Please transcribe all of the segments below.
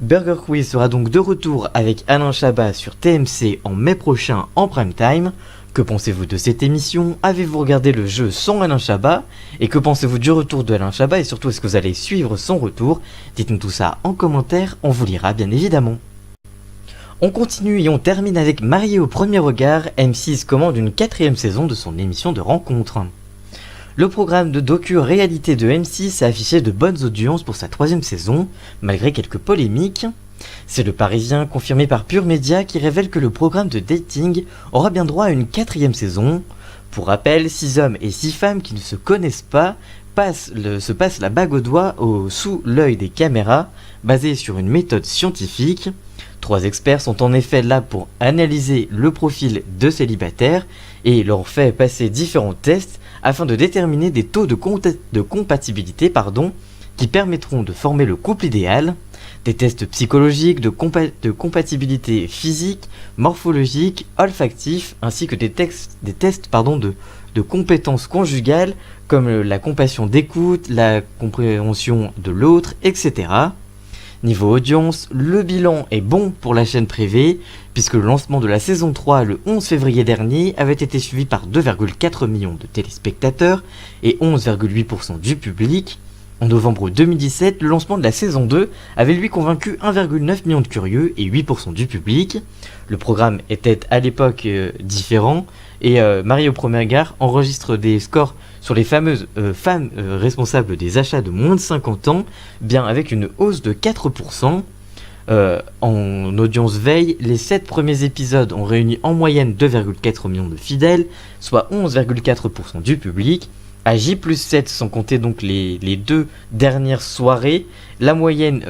Burger Quiz sera donc de retour avec Alain Chabat sur TMC en mai prochain en prime time. Que pensez-vous de cette émission? Avez-vous regardé le jeu sans Alain Chabat? Et que pensez-vous du retour de Alain Chabat? Et surtout, est-ce que vous allez suivre son retour? Dites-nous tout ça en commentaire, on vous lira bien évidemment. On continue et on termine avec Marié au premier regard. M6 commande une 4ème saison de son émission de rencontre. Le programme de docu-réalité de M6 a affiché de bonnes audiences pour sa 3ème saison, malgré quelques polémiques. C'est le Parisien confirmé par Pure Média qui révèle que le programme de dating aura bien droit à une 4ème saison. Pour rappel, 6 hommes et 6 femmes qui ne se connaissent pas se passent la bague au doigt sous l'œil des caméras, basée sur une méthode scientifique. 3 experts sont en effet là pour analyser le profil de célibataires et leur fait passer différents tests afin de déterminer des taux de compatibilité qui permettront de former le couple idéal. Des tests psychologiques, de compatibilité physique, morphologique, olfactif, ainsi que des tests de compétences conjugales comme la compassion d'écoute, la compréhension de l'autre, etc. Niveau audience, le bilan est bon pour la chaîne privée, puisque le lancement de la saison 3 le 11 février dernier avait été suivi par 2,4 millions de téléspectateurs et 11,8% du public. En novembre 2017, le lancement de la saison 2 avait lui convaincu 1,9 million de curieux et 8% du public. Le programme était à l'époque différent et Marié au premier regard enregistre des scores sur les fameuses femmes responsables des achats de moins de 50 ans, bien avec une hausse de 4%. En audience veille, les 7 premiers épisodes ont réuni en moyenne 2,4 millions de fidèles, soit 11,4% du public. À J+7, sans compter donc les 2 dernières soirées, la moyenne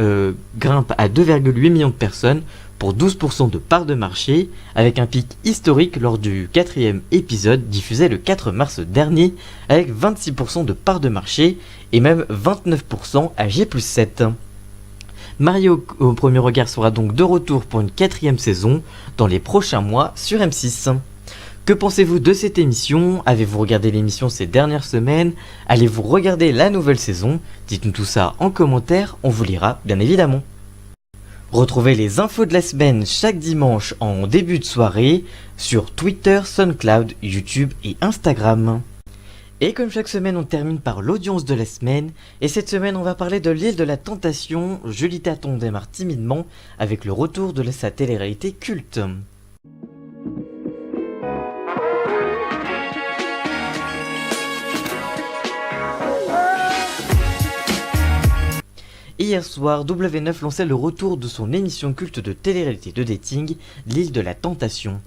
grimpe à 2,8 millions de personnes pour 12% de part de marché, avec un pic historique lors du 4ème épisode diffusé le 4 mars dernier, avec 26% de part de marché et même 29% à J+7. Marié au premier regard sera donc de retour pour une 4ème saison dans les prochains mois sur M6. Que pensez-vous de cette émission? Avez-vous regardé l'émission ces dernières semaines? Allez-vous regarder la nouvelle saison? Dites-nous tout ça en commentaire, on vous lira bien évidemment. Retrouvez les infos de la semaine chaque dimanche en début de soirée sur Twitter, SoundCloud, YouTube et Instagram. Et comme chaque semaine on termine par l'audience de la semaine, et cette semaine on va parler de l'île de la Tentation. Julie Taton démarre timidement avec le retour de sa télé-réalité culte. Hier soir, W9 lançait le retour de son émission culte de télé-réalité de dating, l'île de la Tentation.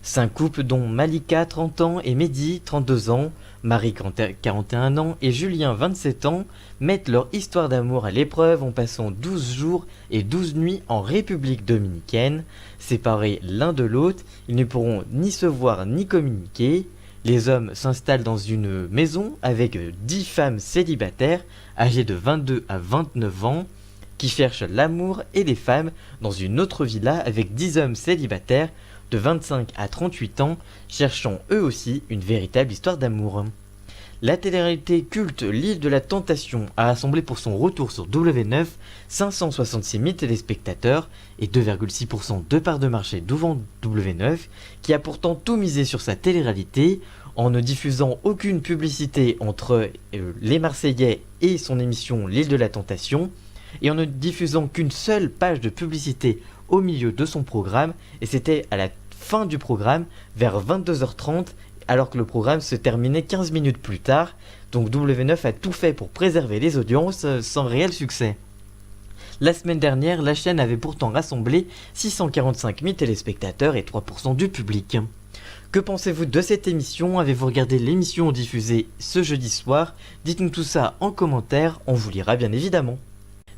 5 couples dont Malika 30 ans et Mehdi 32 ans, Marie 41 ans et Julien 27 ans mettent leur histoire d'amour à l'épreuve en passant 12 jours et 12 nuits en République dominicaine. Séparés l'un de l'autre, ils ne pourront ni se voir ni communiquer. Les hommes s'installent dans une maison avec 10 femmes célibataires âgées de 22 à 29 ans qui cherchent l'amour, et les femmes dans une autre villa avec 10 hommes célibataires de 25 à 38 ans cherchant eux aussi une véritable histoire d'amour. La télé-réalité culte L'île de la Tentation a rassemblé pour son retour sur W9 566 000 téléspectateurs et 2,6% de part de marché devant W9, qui a pourtant tout misé sur sa télé-réalité en ne diffusant aucune publicité entre les Marseillais et son émission L'île de la Tentation, et en ne diffusant qu'une seule page de publicité au milieu de son programme, et c'était à la fin du programme vers 22h30, alors que le programme se terminait 15 minutes plus tard. Donc W9 a tout fait pour préserver les audiences sans réel succès. La semaine dernière, la chaîne avait pourtant rassemblé 645 000 téléspectateurs et 3% du public. Que pensez-vous de cette émission? Avez-vous regardé l'émission diffusée ce jeudi soir? Dites-nous tout ça en commentaire, on vous lira bien évidemment.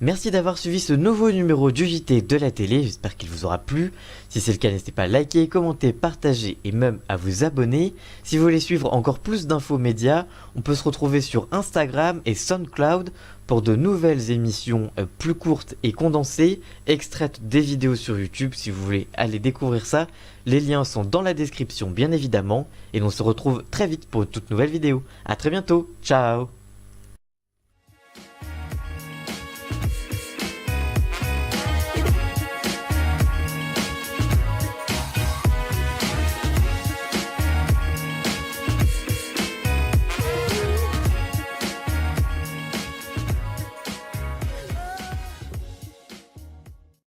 Merci d'avoir suivi ce nouveau numéro du JT de la télé, j'espère qu'il vous aura plu. Si c'est le cas, n'hésitez pas à liker, commenter, partager et même à vous abonner. Si vous voulez suivre encore plus d'infos médias, on peut se retrouver sur Instagram et SoundCloud pour de nouvelles émissions plus courtes et condensées, extraites des vidéos sur YouTube si vous voulez aller découvrir ça. Les liens sont dans la description bien évidemment, et on se retrouve très vite pour une toute nouvelle vidéo. A très bientôt, ciao!